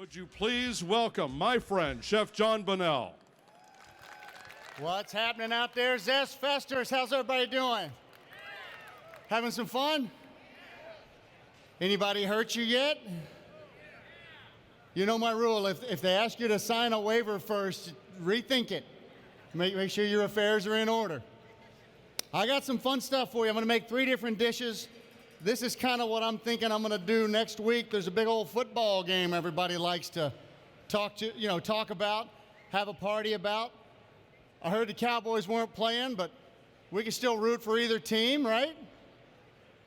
Would you please welcome my friend, Chef Jon Bonell. What's happening out there, ZestFesters? How's everybody doing? Having some fun? Anybody hurt you yet? You know my rule, if they ask you to sign a waiver first, rethink it. Make sure your affairs are in order. I got some fun stuff for you. I'm gonna make 3 different dishes. This is kind of what I'm thinking I'm gonna do next week. There's a big old football game everybody likes to talk about, have a party about. I heard the Cowboys weren't playing, but we can still root for either team, right?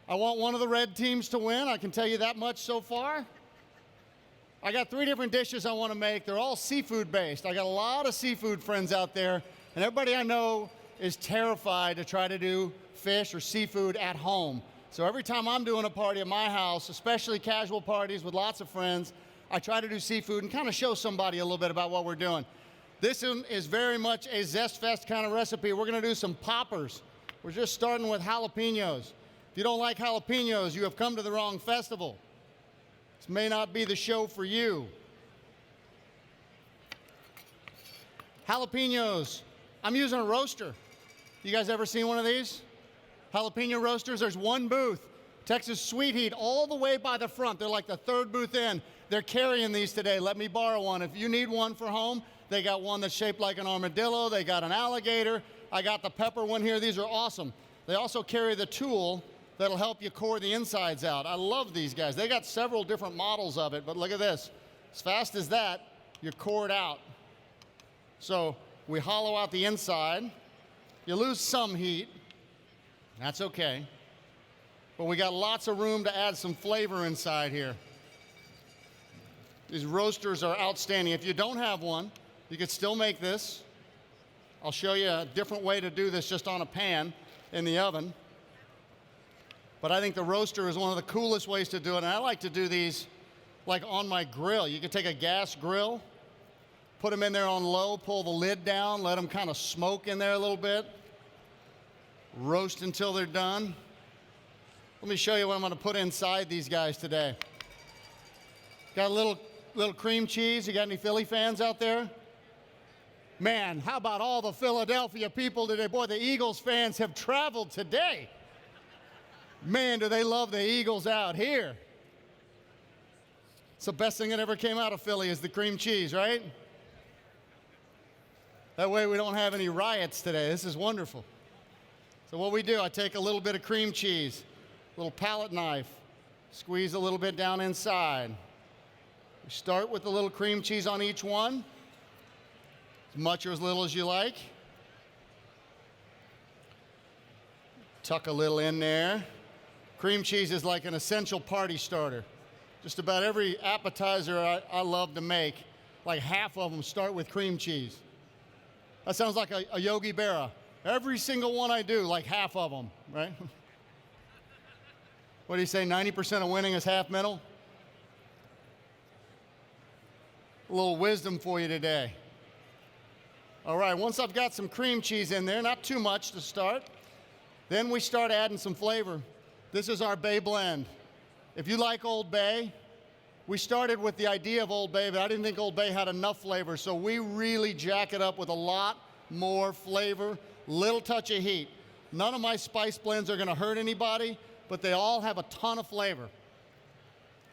I want one of the red teams to win. I can tell you that much so far. I got 3 different dishes I want to make. They're all seafood based. I got a lot of seafood friends out there, and everybody I know is terrified to try to do fish or seafood at home. So every time I'm doing a party at my house, especially casual parties with lots of friends, I try to do seafood and kind of show somebody a little bit about what we're doing. This one is very much a ZestFest kind of recipe. We're gonna do some poppers. We're just starting with jalapenos. If you don't like jalapenos, you have come to the wrong festival. This may not be the show for you. Jalapenos. I'm using a roaster. You guys ever seen one of these? Jalapeno roasters, there's one booth. Texas Sweet Heat all the way by the front. They're like the 3rd booth in. They're carrying these today. Let me borrow one. If you need one for home, they got one that's shaped like an armadillo. They got an alligator. I got the pepper one here. These are awesome. They also carry the tool that'll help you core the insides out. I love these guys. They got several different models of it, but look at this. As fast as that, you core it out. So we hollow out the inside. You lose some heat. That's okay. But we got lots of room to add some flavor inside here. These roasters are outstanding. If you don't have one, you could still make this. I'll show you a different way to do this just on a pan in the oven. But I think the roaster is one of the coolest ways to do it. And I like to do these like on my grill. You could take a gas grill, put them in there on low, pull the lid down, let them kind of smoke in there a little bit. Roast until they're done. Let me show you what I'm gonna put inside these guys today. Got a little cream cheese. You got any Philly fans out there? Man, how about all the Philadelphia people today? Boy, the Eagles fans have traveled today. Man, do they love the Eagles out here. It's the best thing that ever came out of Philly is the cream cheese, right? That way we don't have any riots today. This is wonderful. So what we do, I take a little bit of cream cheese, a little palette knife, squeeze a little bit down inside. We start with a little cream cheese on each one, as much or as little as you like. Tuck a little in there. Cream cheese is like an essential party starter. Just about every appetizer I love to make, like half of them start with cream cheese. That sounds like a Yogi Berra. Every single one I do, like half of them, right? What do you say, 90% of winning is half mental? A little wisdom for you today. All right, once I've got some cream cheese in there, not too much to start, then we start adding some flavor. This is our Bay blend. If you like Old Bay, we started with the idea of Old Bay, but I didn't think Old Bay had enough flavor, so we really jack it up with a lot more flavor, little touch of heat. None of my spice blends are gonna hurt anybody, but they all have a ton of flavor.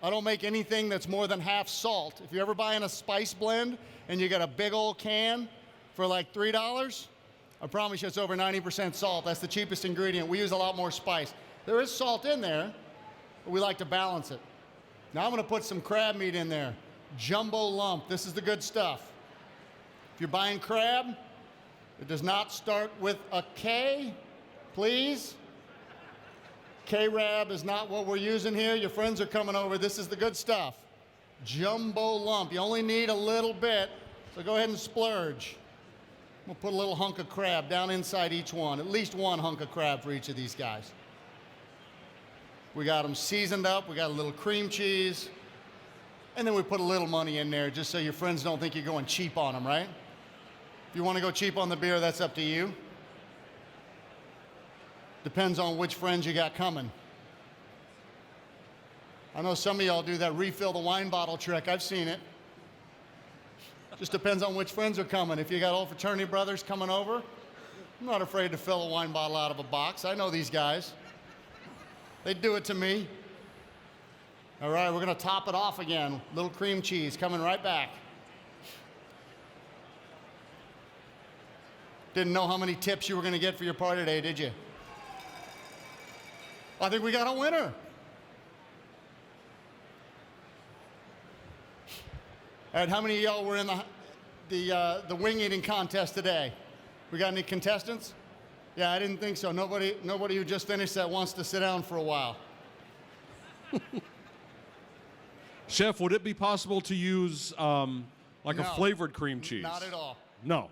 I don't make anything that's more than half salt. If you're ever buying a spice blend and you get a big old can for like $3, I promise you it's over 90% salt. That's the cheapest ingredient. We use a lot more spice. There is salt in there, but we like to balance it. Now I'm gonna put some crab meat in there. Jumbo lump, this is the good stuff. If you're buying crab, it does not start with a K, please. K-Rab is not what we're using here. Your friends are coming over. This is the good stuff. Jumbo lump. You only need a little bit, so go ahead and splurge. We'll put a little hunk of crab down inside each one, at least one hunk of crab for each of these guys. We got them seasoned up. We got a little cream cheese. And then we put a little money in there just so your friends don't think you're going cheap on them, right? If you want to go cheap on the beer, that's up to you. Depends on which friends you got coming. I know some of y'all do that refill the wine bottle trick. I've seen it. Just depends on which friends are coming. If you got old fraternity brothers coming over, I'm not afraid to fill a wine bottle out of a box. I know these guys. They do it to me. All right, we're gonna top it off again. Little cream cheese coming right back. Didn't know how many tips you were gonna get for your party today, did you? I think we got a winner. All right, how many of y'all were in the wing eating contest today? We got any contestants? Yeah, I didn't think so. Nobody who just finished that wants to sit down for a while. Chef, would it be possible to use like a No. flavored cream cheese? Not at all. No.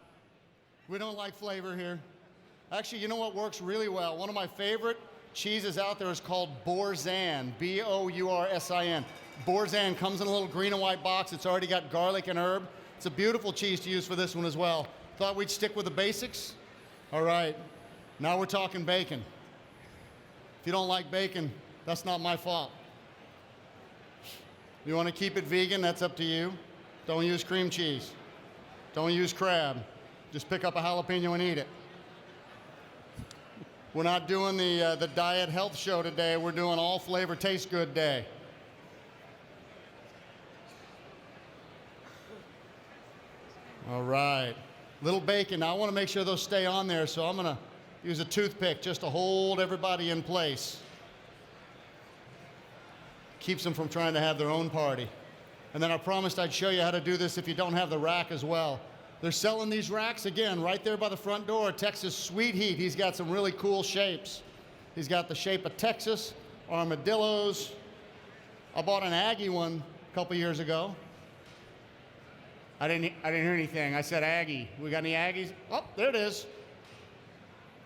We don't like flavor here. Actually, you know what works really well? One of my favorite cheeses out there is called Boursin, B-O-U-R-S-I-N. Boursin comes in a little green and white box. It's already got garlic and herb. It's a beautiful cheese to use for this one as well. Thought we'd stick with the basics? All right, now we're talking bacon. If you don't like bacon, that's not my fault. You want to keep it vegan, that's up to you. Don't use cream cheese. Don't use crab. Just pick up a jalapeno and eat it. We're not doing the diet health show today. We're doing all flavor tastes good day. All right, little bacon. Now I want to make sure those stay on there, so I'm gonna use a toothpick just to hold everybody in place. Keeps them from trying to have their own party. And then I promised I'd show you how to do this if you don't have the rack as well. They're selling these racks, again, right there by the front door. Texas Sweet Heat. He's got some really cool shapes. He's got the shape of Texas, armadillos. I bought an Aggie one a couple years ago. I didn't hear anything. I said Aggie. We got any Aggies? Oh, there it is.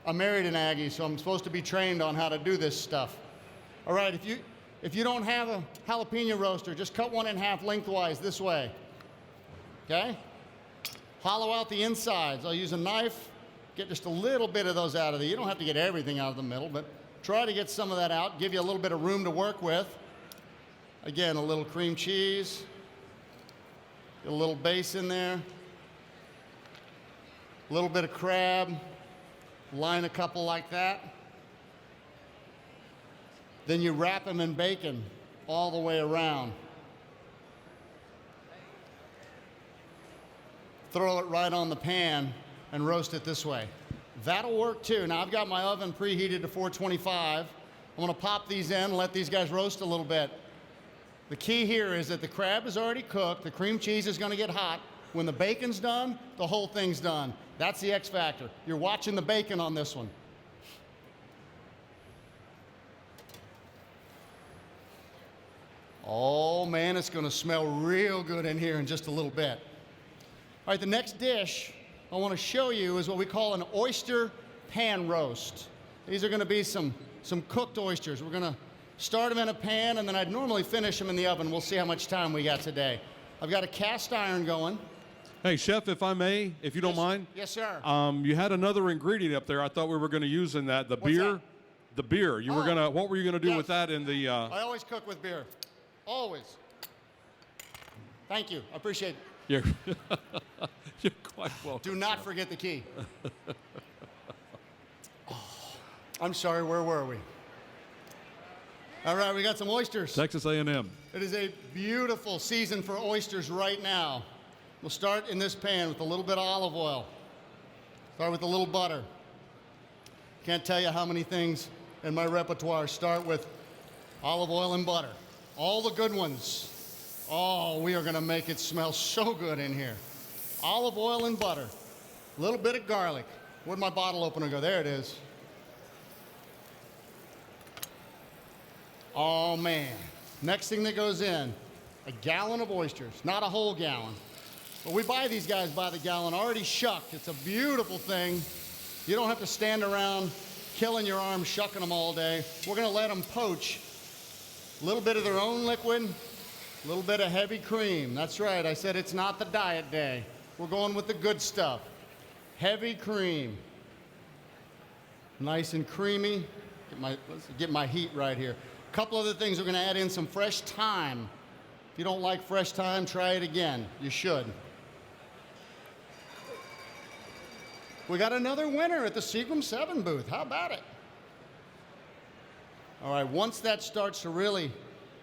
I married an Aggie, so I'm supposed to be trained on how to do this stuff. All right, if you don't have a jalapeno roaster, just cut one in half lengthwise this way. Okay? Hollow out the insides. I'll use a knife, get just a little bit of those out of there. You don't have to get everything out of the middle, but try to get some of that out, give you a little bit of room to work with. Again, a little cream cheese. Get a little base in there. A little bit of crab. Line a couple like that. Then you wrap them in bacon all the way around. Throw it right on the pan and roast it this way. That'll work too. Now I've got my oven preheated to 425. I'm gonna pop these in and let these guys roast a little bit. The key here is that the crab is already cooked, the cream cheese is gonna get hot. When the bacon's done, the whole thing's done. That's the X factor. You're watching the bacon on this one. Oh man, it's gonna smell real good in here in just a little bit. All right, the next dish I wanna show you is what we call an oyster pan roast. These are gonna be some cooked oysters. We're gonna start them in a pan, and then I'd normally finish them in the oven. We'll see how much time we got today. I've got a cast iron going. Hey, Chef, if I may, if you don't mind. Yes, sir. You had another ingredient up there I thought we were going to use in that, the What's beer. that? The beer. You were gonna. What were you gonna do Yes. with that in the? I always cook with beer. Always. Thank you. I appreciate it. You're, you're quite welcome. Do not forget the key. Oh, I'm sorry, where were we? All right, we got some oysters. Texas A&M. It is a beautiful season for oysters right now. We'll start in this pan with a little bit of olive oil. Start with a little butter. Can't tell you how many things in my repertoire start with olive oil and butter. All the good ones. Oh, we are gonna make it smell so good in here. Olive oil and butter. A little bit of garlic. Where'd my bottle opener go? There it is. Oh man. Next thing that goes in, a gallon of oysters. Not a whole gallon. But we buy these guys by the gallon, already shucked. It's a beautiful thing. You don't have to stand around killing your arms shucking them all day. We're gonna let them poach. A little bit of their own liquid, a little bit of heavy cream. That's right, I said it's not the diet day. We're going with the good stuff. Heavy cream. Nice and creamy. Let's get my heat right here. A couple other things, we're gonna add in some fresh thyme. If you don't like fresh thyme, try it again. You should. We got another winner at the Seagram 7 booth. How about it? All right, once that starts to really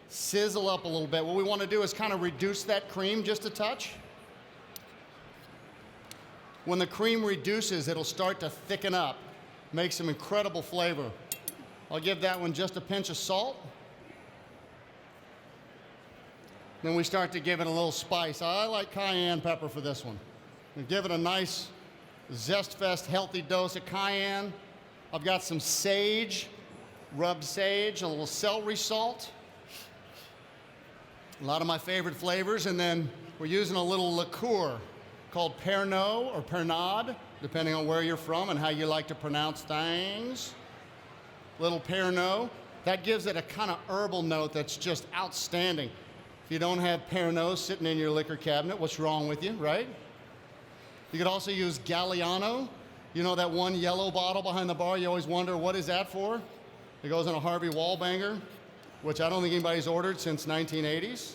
sizzle up a little bit, what we want to do is kind of reduce that cream just a touch. When the cream reduces, it'll start to thicken up, make some incredible flavor. I'll give that one just a pinch of salt. Then we start to give it a little spice. I like cayenne pepper for this one. And give it a nice ZestFest healthy dose of cayenne. I've got some sage, rubbed sage, a little celery salt. A lot of my favorite flavors, and then we're using a little liqueur called Pernod or Pernod, depending on where you're from and how you like to pronounce things. Little Pernod. That gives it a kind of herbal note that's just outstanding. If you don't have Pernod sitting in your liquor cabinet, what's wrong with you, right? You could also use Galliano. You know that one yellow bottle behind the bar, you always wonder, what is that for? It goes in a Harvey Wallbanger, which I don't think anybody's ordered since 1980s.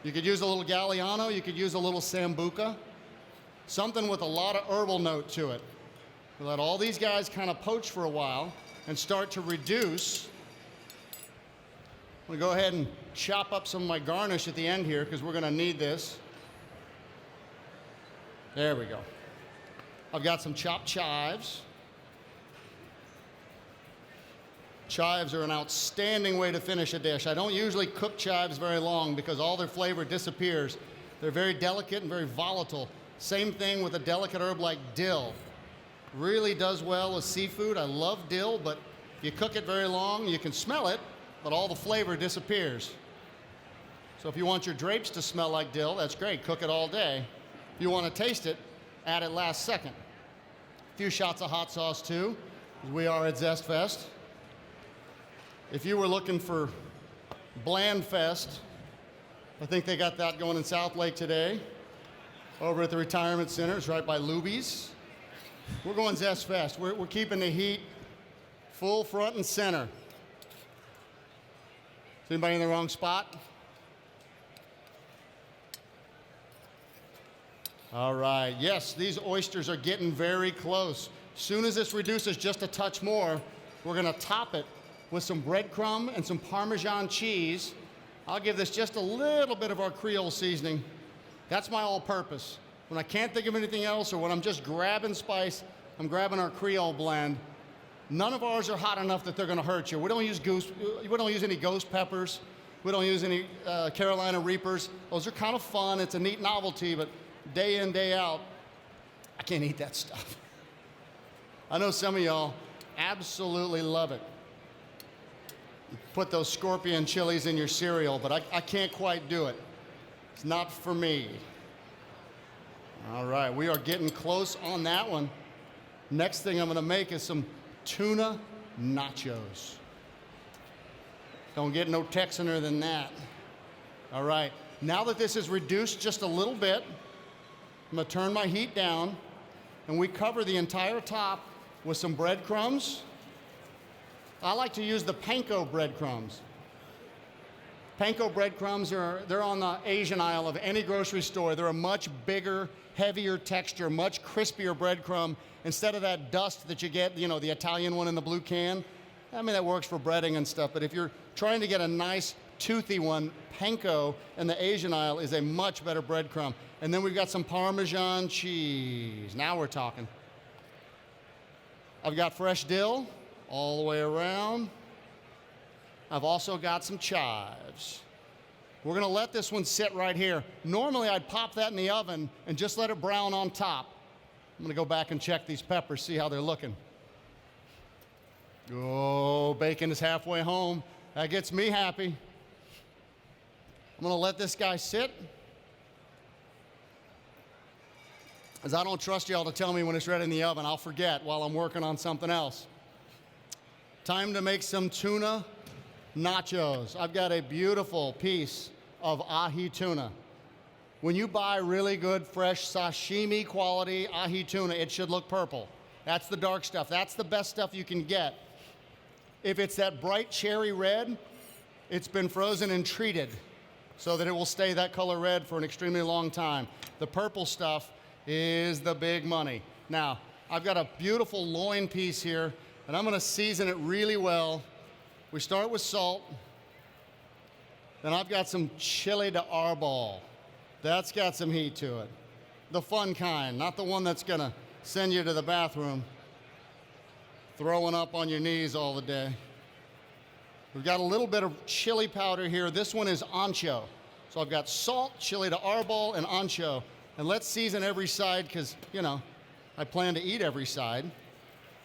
You could use a little Galliano, you could use a little Sambuca, something with a lot of herbal note to it. We let all these guys kind of poach for a while and start to reduce. I'm gonna go ahead and chop up some of my garnish at the end here because we're gonna need this. There we go. I've got some chopped chives. Chives are an outstanding way to finish a dish. I don't usually cook chives very long because all their flavor disappears. They're very delicate and very volatile. Same thing with a delicate herb like dill. Really does well with seafood. I love dill, but if you cook it very long, you can smell it, but all the flavor disappears. So if you want your drapes to smell like dill, that's great. Cook it all day. If you want to taste it, add it last second. A few shots of hot sauce too, as we are at ZestFest. If you were looking for Bland Fest, I think they got that going in South Lake today, over at the retirement center. It's right by Luby's. We're going ZestFest. We're keeping the heat full front and center. Is anybody in the wrong spot? All right, yes, these oysters are getting very close. Soon as this reduces just a touch more, we're gonna top it with some breadcrumb and some Parmesan cheese. I'll give this just a little bit of our Creole seasoning. That's my all-purpose. When I can't think of anything else or when I'm just grabbing spice, I'm grabbing our Creole blend. None of ours are hot enough that they're gonna hurt you. We don't use any ghost peppers. We don't use any Carolina Reapers. Those are kind of fun. It's a neat novelty, but day in, day out, I can't eat that stuff. I know some of y'all absolutely love it. You put those scorpion chilies in your cereal, but I can't quite do it. It's not for me. All right, we are getting close on that one. Next thing I'm gonna make is some tuna nachos. Don't get no Texaner than that. All right, now that this is reduced just a little bit, I'm gonna turn my heat down and we cover the entire top with some breadcrumbs. I like to use the panko breadcrumbs. Panko breadcrumbs they're on the Asian aisle of any grocery store. They're a much bigger, heavier texture, much crispier breadcrumb instead of that dust that you get, you know, the Italian one in the blue can. I mean, that works for breading and stuff, but if you're trying to get a nice toothy one, panko in the Asian aisle is a much better breadcrumb. And then we've got some Parmesan cheese. Now we're talking. I've got fresh dill all the way around. I've also got some chives. We're gonna let this one sit right here. Normally I'd pop that in the oven and just let it brown on top. I'm gonna go back and check these peppers, see how they're looking. Oh, bacon is halfway home. That gets me happy. I'm gonna let this guy sit, as I don't trust y'all to tell me when it's ready in the oven. I'll forget while I'm working on something else. Time to make some tuna nachos. I've got a beautiful piece of ahi tuna. When you buy really good, fresh, sashimi quality ahi tuna, it should look purple. That's the dark stuff. That's the best stuff you can get. If it's that bright cherry red, it's been frozen and treated so that it will stay that color red for an extremely long time. The purple stuff is the big money. Now, I've got a beautiful loin piece here, and I'm gonna season it really well. We start with salt. Then I've got some chili de arbol. That's got some heat to it. The fun kind, not the one that's gonna send you to the bathroom, throwing up on your knees all the day. We've got a little bit of chili powder here. This one is ancho. So I've got salt, chili de arbol, and ancho. And let's season every side because, you know, I plan to eat every side.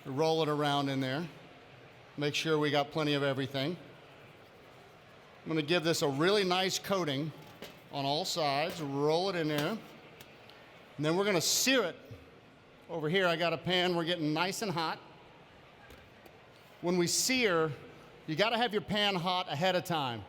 Roll it around in there. Make sure we got plenty of everything. I'm gonna give this a really nice coating on all sides. Roll it in there. And then we're gonna sear it. Over here, I got a pan. We're getting nice and hot. When we sear, you gotta have your pan hot ahead of time.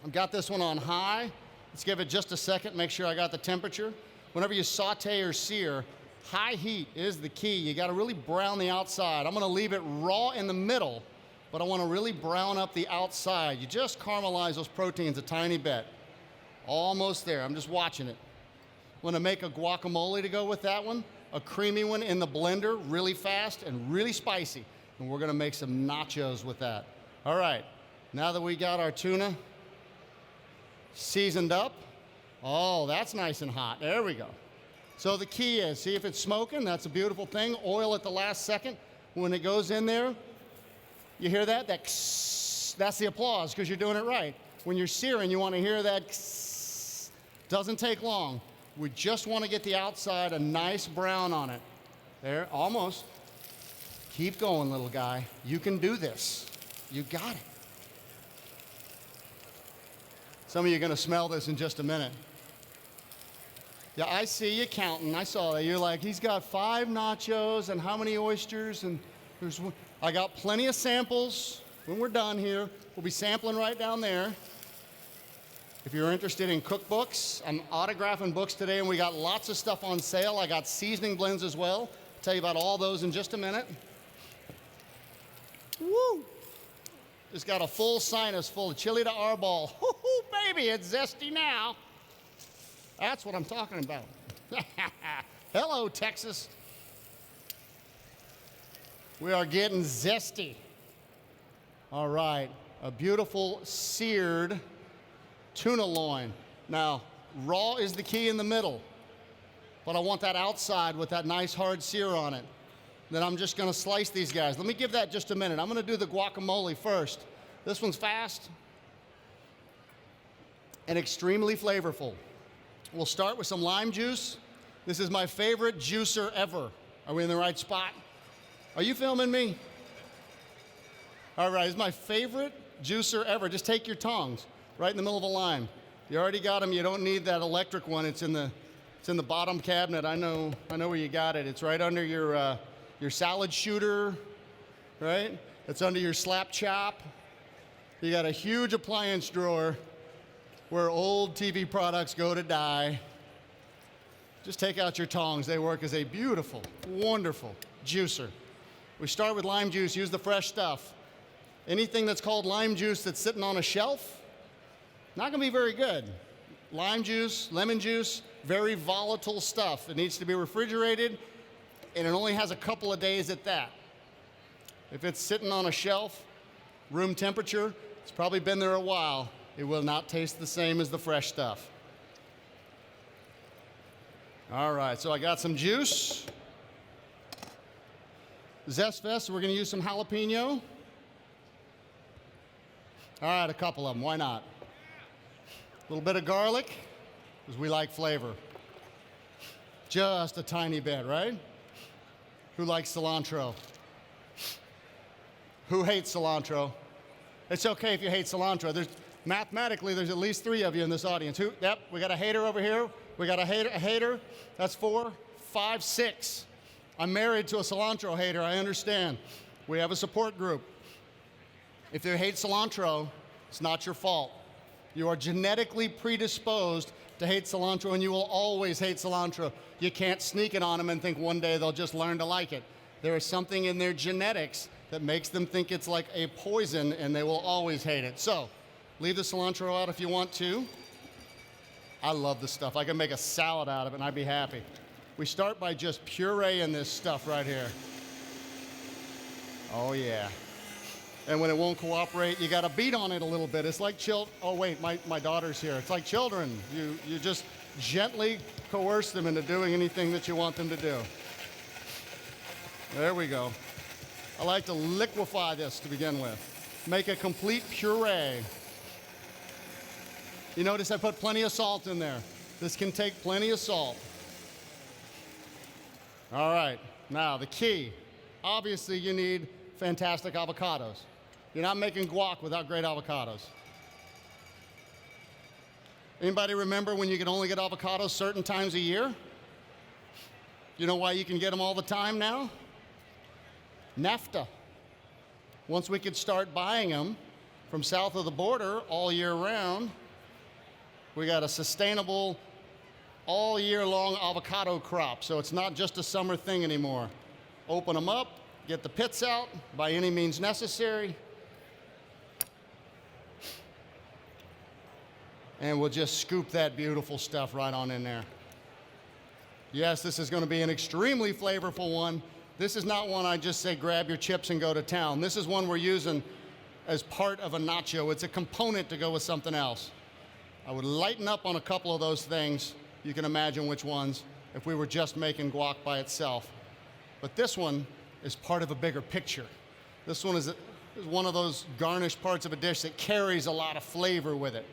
I've got this one on high. Let's give it just a second, make sure I got the temperature. Whenever you saute or sear, high heat is the key. You gotta really brown the outside. I'm gonna leave it raw in the middle, but I wanna really brown up the outside. You just caramelize those proteins a tiny bit. Almost there, I'm just watching it. I'm gonna make a guacamole to go with that one, a creamy one in the blender, really fast and really spicy. And we're gonna make some nachos with that. All right, now that we got our tuna seasoned up, oh, that's nice and hot. There we go. So the key is, see if it's smoking, that's a beautiful thing. Oil at the last second. When it goes in there, you hear that? That's the applause because you're doing it right. When you're searing, you want to hear that. Doesn't take long. We just want to get the outside a nice brown on it. There, almost. Keep going, little guy. You can do this. You got it. Some of you are going to smell this in just a minute. Yeah, I see you counting. I saw that. You're like, he's got 5 nachos and how many oysters? And I got plenty of samples. When we're done here, we'll be sampling right down there. If you're interested in cookbooks, I'm autographing books today, and we got lots of stuff on sale. I got seasoning blends as well. I'll tell you about all those in just a minute. Woo! Just got a full sinus full of chili de arbol. Woo-hoo, baby, it's zesty now. That's what I'm talking about. Hello, Texas. We are getting zesty. All right, a beautiful seared tuna loin. Now, raw is the key in the middle, but I want that outside with that nice hard sear on it. Then I'm just gonna slice these guys. Let me give that just a minute. I'm gonna do the guacamole first. This one's fast and extremely flavorful. We'll start with some lime juice. This is my favorite juicer ever. Are we in the right spot? Are you filming me? All right, it's my favorite juicer ever. Just take your tongs right in the middle of a lime. You already got them. You don't need that electric one. It's in the bottom cabinet. I know where you got it. It's right under your salad shooter, right? It's under your slap chop. You got a huge appliance drawer where old TV products go to die. Just take out your tongs. They work as a beautiful, wonderful juicer. We start with lime juice. Use the fresh stuff. Anything that's called lime juice that's sitting on a shelf, not gonna be very good. Lime juice, lemon juice, very volatile stuff. It needs to be refrigerated, and it only has a couple of days at that. If it's sitting on a shelf, room temperature, it's probably been there a while. It will not taste the same as the fresh stuff. All right, so I got some juice. ZestFEst, we're gonna use some jalapeno. All right, a couple of them, why not? A little bit of garlic, because we like flavor. Just a tiny bit, right? Who likes cilantro? Who hates cilantro? It's okay if you hate cilantro. Mathematically, there's at least 3 of you in this audience. Yep, we got a hater over here. We got a hater. That's 4, 5, 6. I'm married to a cilantro hater, I understand. We have a support group. If you hate cilantro, it's not your fault. You are genetically predisposed to hate cilantro, and you will always hate cilantro. You can't sneak it on them and think one day they'll just learn to like it. There is something in their genetics that makes them think it's like a poison, and they will always hate it. So, leave the cilantro out if you want to. I love this stuff. I can make a salad out of it, and I'd be happy. We start by just pureeing this stuff right here. Oh yeah. And when it won't cooperate, you got to beat on it a little bit. It's like oh wait, my daughter's here. It's like children. You just gently coerce them into doing anything that you want them to do. There we go. I like to liquefy this to begin with. Make a complete puree. You notice I put plenty of salt in there. This can take plenty of salt. All right, now the key. Obviously you need fantastic avocados. You're not making guac without great avocados. Anybody remember when you could only get avocados certain times a year? You know why you can get them all the time now? NAFTA. Once we could start buying them from south of the border all year round, we got a sustainable all year long avocado crop. So it's not just a summer thing anymore. Open them up, get the pits out by any means necessary. And we'll just scoop that beautiful stuff right on in there. Yes, this is going to be an extremely flavorful one. This is not one I just say grab your chips and go to town. This is one we're using as part of a nacho. It's a component to go with something else. I would lighten up on a couple of those things. You can imagine which ones if we were just making guac by itself. But this one is part of a bigger picture. This one is one of those garnished parts of a dish that carries a lot of flavor with it.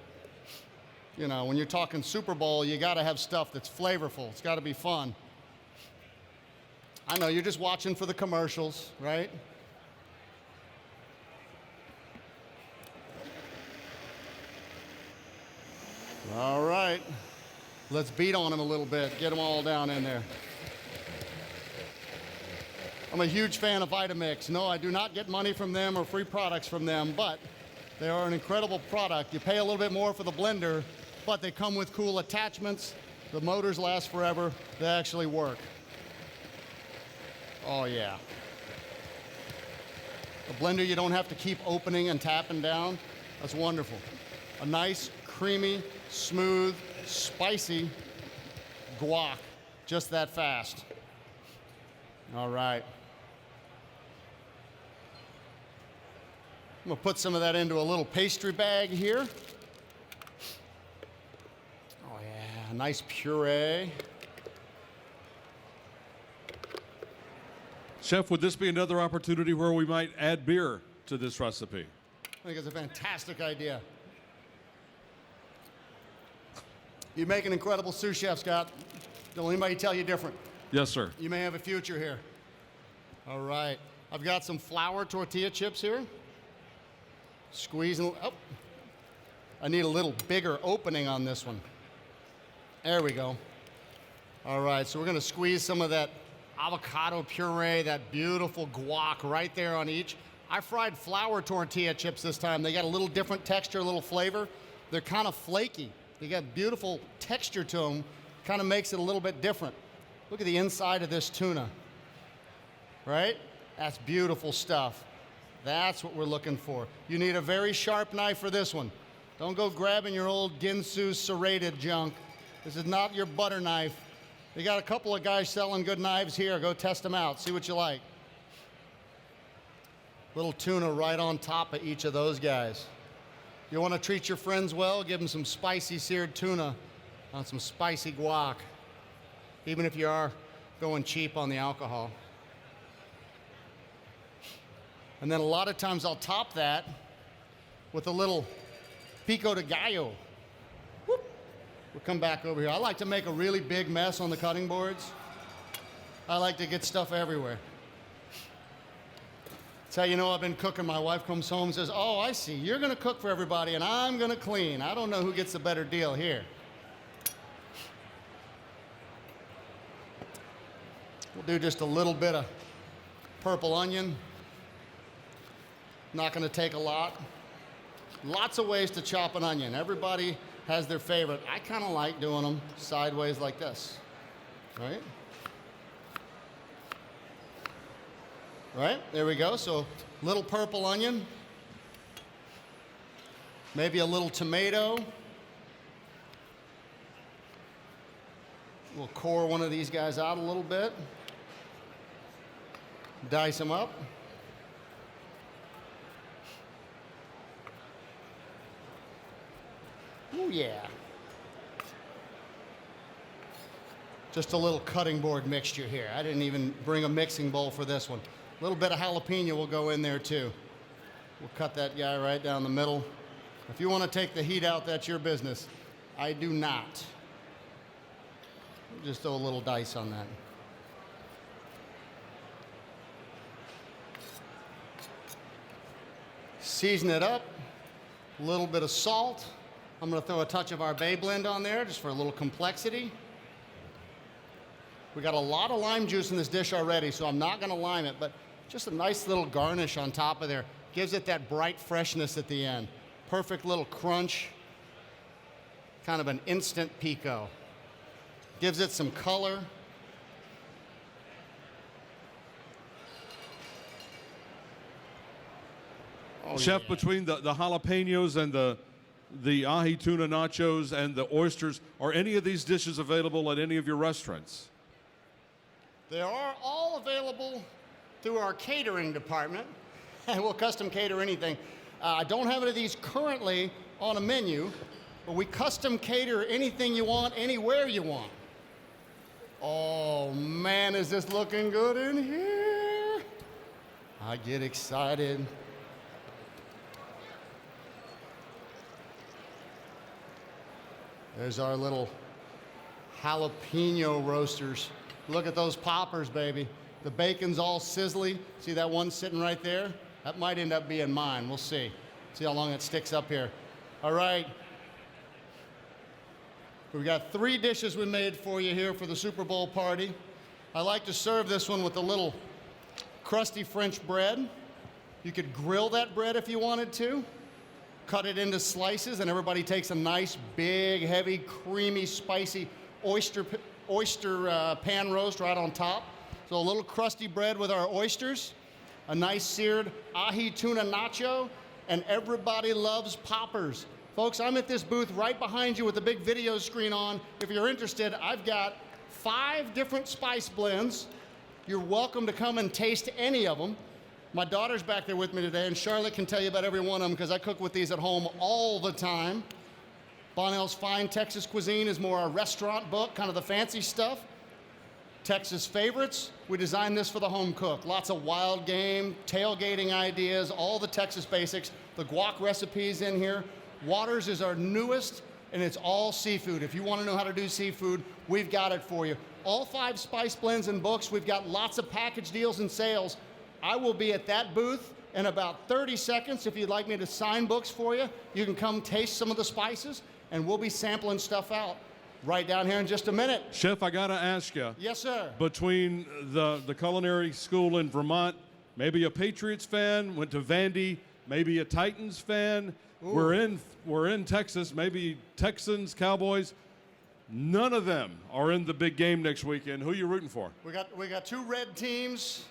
You know, when you're talking Super Bowl, you got to have stuff that's flavorful. It's got to be fun. I know you're just watching for the commercials, right? All right. Let's beat on them a little bit. Get them all down in there. I'm a huge fan of Vitamix. No, I do not get money from them or free products from them, but they are an incredible product. You pay a little bit more for the blender, but they come with cool attachments. The motors last forever. They actually work. Oh yeah. A blender you don't have to keep opening and tapping down. That's wonderful. A nice, creamy, smooth, spicy guac. Just that fast. All right. I'm gonna put some of that into a little pastry bag here. Oh yeah, nice puree. Chef, would this be another opportunity where we might add beer to this recipe? I think it's a fantastic idea. You make an incredible sous chef, Scott. Don't anybody tell you different. Yes, sir. You may have a future here. All right. I've got some flour tortilla chips here. Squeezing. Oh, I need a little bigger opening on this one. There we go. All right, so we're going to squeeze some of that avocado puree, that beautiful guac right there on each. I fried flour tortilla chips this time. They got a little different texture, a little flavor. They're kind of flaky. They got beautiful texture to them. Kind of makes it a little bit different. Look at the inside of this tuna. Right? That's beautiful stuff. That's what we're looking for. You need a very sharp knife for this one. Don't go grabbing your old Ginsu serrated junk. This is not your butter knife. You got a couple of guys selling good knives here. Go test them out. See what you like. Little tuna right on top of each of those guys. You want to treat your friends well? Give them some spicy seared tuna on some spicy guac, even if you are going cheap on the alcohol. And then a lot of times I'll top that with a little pico de gallo. Whoop. We'll come back over here. I like to make a really big mess on the cutting boards. I like to get stuff everywhere. That's how you know I've been cooking. My wife comes home and says, oh, I see. You're going to cook for everybody, and I'm going to clean. I don't know who gets the better deal here. We'll do just a little bit of purple onion. Not going to take a lot. Lots of ways to chop an onion. Everybody has their favorite. I kind of like doing them sideways like this, right? Right, there we go. So little purple onion, maybe a little tomato, We'll core one of these guys out a little bit. Dice them up. Oh yeah. Just a little cutting board mixture here. I didn't even bring a mixing bowl for this one. A little bit of jalapeno will go in there too. We'll cut that guy right down the middle. If you want to take the heat out, that's your business. I do not. Just throw a little dice on that. Season it up. A little bit of salt. I'm going to throw a touch of our Bay Blend on there just for a little complexity. We got a lot of lime juice in this dish already, so I'm not going to lime it, but just a nice little garnish on top of there. Gives it that bright freshness at the end. Perfect little crunch. Kind of an instant pico. Gives it some color. Oh, Chef, yeah. between the jalapenos and the ahi tuna nachos and the oysters, are any of these dishes available at any of your restaurants? They are all available through our catering department, and we'll custom cater anything. I don't have any of these currently on a menu, but we custom cater anything you want, anywhere you want. Oh man, is this looking good in here? I get excited. There's our little jalapeno roasters. Look at those poppers, baby. The bacon's all sizzly. See that one sitting right there? That might end up being mine. We'll see. See how long it sticks up here. All right. We've got 3 dishes we made for you here for the Super Bowl party. I like to serve this one with a little crusty French bread. You could grill that bread if you wanted to. Cut it into slices, and everybody takes a nice, big, heavy, creamy, spicy oyster pan roast right on top. So a little crusty bread with our oysters, a nice seared ahi tuna nacho, and everybody loves poppers. Folks, I'm at this booth right behind you with the big video screen on. If you're interested, I've got 5 different spice blends. You're welcome to come and taste any of them. My daughter's back there with me today, and Charlotte can tell you about every one of them because I cook with these at home all the time. Bonnell's Fine Texas Cuisine is more our restaurant book, kind of the fancy stuff. Texas Favorites, we designed this for the home cook. Lots of wild game, tailgating ideas, all the Texas basics. The guac recipes in here. Waters is our newest, and it's all seafood. If you want to know how to do seafood, we've got it for you. All 5 spice blends and books. We've got lots of package deals and sales. I will be at that booth in about 30 seconds. If you'd like me to sign books for you, you can come taste some of the spices, and we'll be sampling stuff out right down here in just a minute. Chef, I got to ask you. Yes, sir. Between the culinary school in Vermont, maybe a Patriots fan, went to Vandy, maybe a Titans fan. Ooh. We're in Texas, maybe Texans, Cowboys. None of them are in the big game next weekend. Who are you rooting for? We got 2 red teams.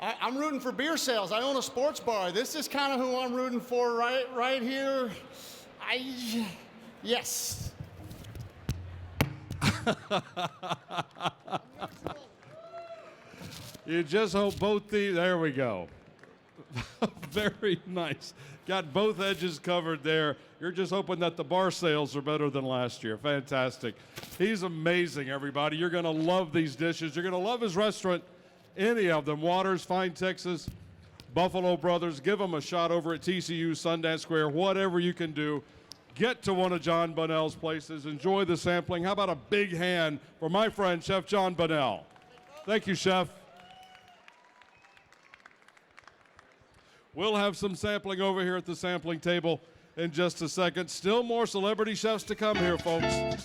I'm rooting for beer sales. I own a sports bar. This is kind of who I'm rooting for right here. Yes. You just hope both teams. There we go. Very nice. Got both edges covered there. You're just hoping that the bar sales are better than last year. Fantastic. He's amazing, everybody. You're going to love these dishes. You're going to love his restaurant. Any of them. Waters, Fine Texas, Buffalo Brothers. Give them a shot over at TCU, Sundance Square. Whatever you can do. Get to one of Jon Bonell's places. Enjoy the sampling. How about a big hand for my friend, Chef Jon Bonell? Thank you, Chef. We'll have some sampling over here at the sampling table in just a second. Still more celebrity chefs to come here, folks.